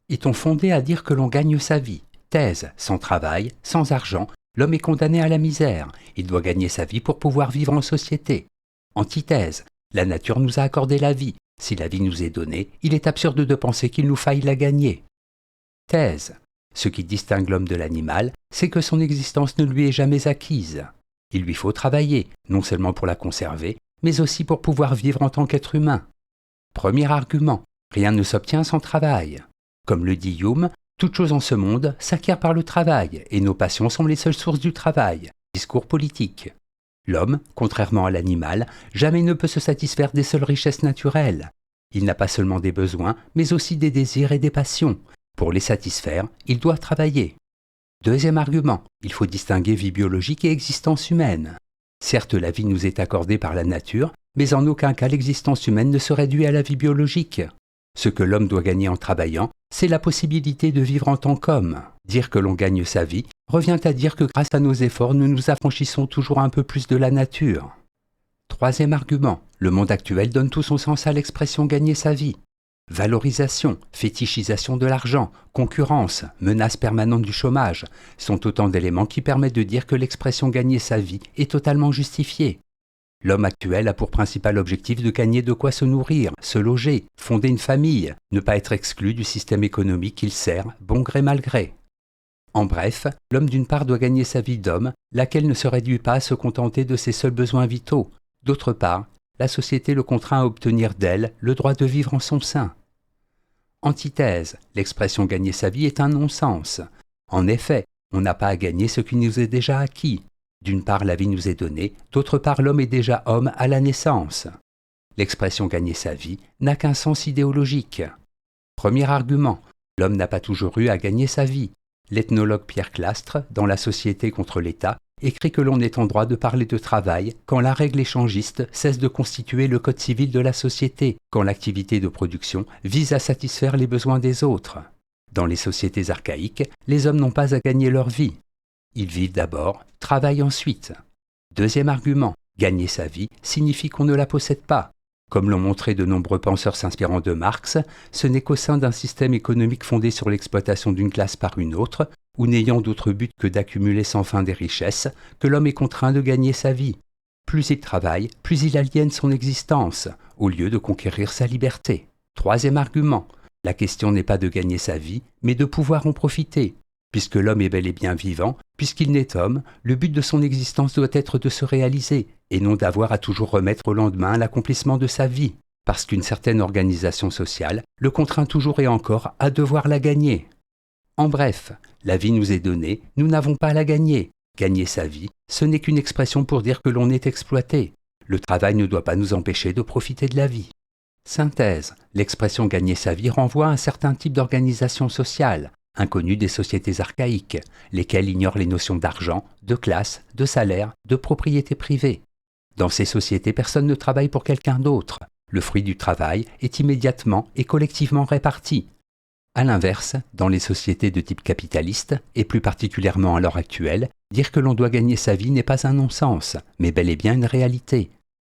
Est-on fondé à dire que l'on gagne sa vie? Thèse, sans travail, sans argent, l'homme est condamné à la misère. Il doit gagner sa vie pour pouvoir vivre en société. Antithèse, la nature nous a accordé la vie. Si la vie nous est donnée, il est absurde de penser qu'il nous faille la gagner. Thèse, ce qui distingue l'homme de l'animal, c'est que son existence ne lui est jamais acquise. Il lui faut travailler, non seulement pour la conserver, mais aussi pour pouvoir vivre en tant qu'être humain. Premier argument, rien ne s'obtient sans travail. Comme le dit Hume, toute chose en ce monde s'acquiert par le travail, et nos passions sont les seules sources du travail. Discours politique. L'homme, contrairement à l'animal, jamais ne peut se satisfaire des seules richesses naturelles. Il n'a pas seulement des besoins, mais aussi des désirs et des passions. Pour les satisfaire, il doit travailler. Deuxième argument, il faut distinguer vie biologique et existence humaine. Certes, la vie nous est accordée par la nature, mais en aucun cas l'existence humaine ne se réduit à la vie biologique. Ce que l'homme doit gagner en travaillant, c'est la possibilité de vivre en tant qu'homme. Dire que l'on gagne sa vie revient à dire que grâce à nos efforts, nous nous affranchissons toujours un peu plus de la nature. Troisième argument, le monde actuel donne tout son sens à l'expression « gagner sa vie ». Valorisation, fétichisation de l'argent, concurrence, menace permanente du chômage sont autant d'éléments qui permettent de dire que l'expression « gagner sa vie » est totalement justifiée. L'homme actuel a pour principal objectif de gagner de quoi se nourrir, se loger, fonder une famille, ne pas être exclu du système économique qu'il sert, bon gré mal gré. En bref, l'homme d'une part doit gagner sa vie d'homme, laquelle ne se réduit pas à se contenter de ses seuls besoins vitaux. D'autre part, la société le contraint à obtenir d'elle le droit de vivre en son sein. Antithèse, l'expression « gagner sa vie » est un non-sens. En effet, on n'a pas à gagner ce qui nous est déjà acquis. D'une part, la vie nous est donnée, d'autre part, l'homme est déjà homme à la naissance. L'expression « gagner sa vie » n'a qu'un sens idéologique. Premier argument, l'homme n'a pas toujours eu à gagner sa vie. L'ethnologue Pierre Clastre, dans La Société contre l'État, écrit que l'on est en droit de parler de travail quand la règle échangiste cesse de constituer le code civil de la société, quand l'activité de production vise à satisfaire les besoins des autres. Dans les sociétés archaïques, les hommes n'ont pas à gagner leur vie. Ils vivent d'abord, travaillent ensuite. Deuxième argument, gagner sa vie signifie qu'on ne la possède pas. Comme l'ont montré de nombreux penseurs s'inspirant de Marx, ce n'est qu'au sein d'un système économique fondé sur l'exploitation d'une classe par une autre, ou n'ayant d'autre but que d'accumuler sans fin des richesses, que l'homme est contraint de gagner sa vie. Plus il travaille, plus il aliène son existence, au lieu de conquérir sa liberté. Troisième argument, la question n'est pas de gagner sa vie, mais de pouvoir en profiter. Puisque l'homme est bel et bien vivant, puisqu'il n'est homme, le but de son existence doit être de se réaliser, et non d'avoir à toujours remettre au lendemain l'accomplissement de sa vie, parce qu'une certaine organisation sociale le contraint toujours et encore à devoir la gagner. En bref, la vie nous est donnée, nous n'avons pas à la gagner. Gagner sa vie, ce n'est qu'une expression pour dire que l'on est exploité. Le travail ne doit pas nous empêcher de profiter de la vie. Synthèse, l'expression « gagner sa vie » renvoie à un certain type d'organisation sociale, inconnue des sociétés archaïques, lesquelles ignorent les notions d'argent, de classe, de salaire, de propriété privée. Dans ces sociétés, personne ne travaille pour quelqu'un d'autre. Le fruit du travail est immédiatement et collectivement réparti. A l'inverse, dans les sociétés de type capitaliste, et plus particulièrement à l'heure actuelle, dire que l'on doit gagner sa vie n'est pas un non-sens, mais bel et bien une réalité.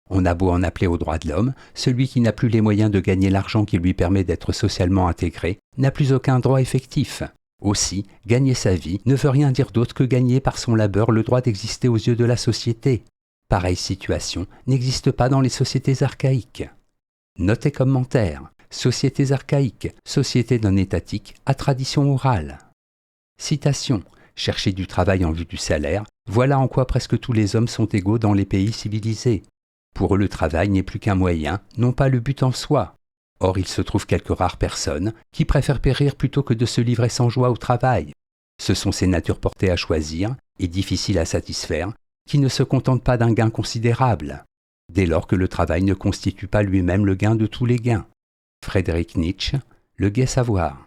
On a beau en appeler aux droits de l'homme, celui qui n'a plus les moyens de gagner l'argent qui lui permet d'être socialement intégré n'a plus aucun droit effectif. Aussi, gagner sa vie ne veut rien dire d'autre que gagner par son labeur le droit d'exister aux yeux de la société. Pareille situation n'existe pas dans les sociétés archaïques. Note et commentaire. Sociétés archaïques, sociétés non étatiques à tradition orale. Citation. Chercher du travail en vue du salaire, voilà en quoi presque tous les hommes sont égaux dans les pays civilisés. Pour eux, le travail n'est plus qu'un moyen, non pas le but en soi. Or, il se trouve quelques rares personnes qui préfèrent périr plutôt que de se livrer sans joie au travail. Ce sont ces natures portées à choisir et difficiles à satisfaire qui ne se contentent pas d'un gain considérable, dès lors que le travail ne constitue pas lui-même le gain de tous les gains. Friedrich Nietzsche, Le gai savoir.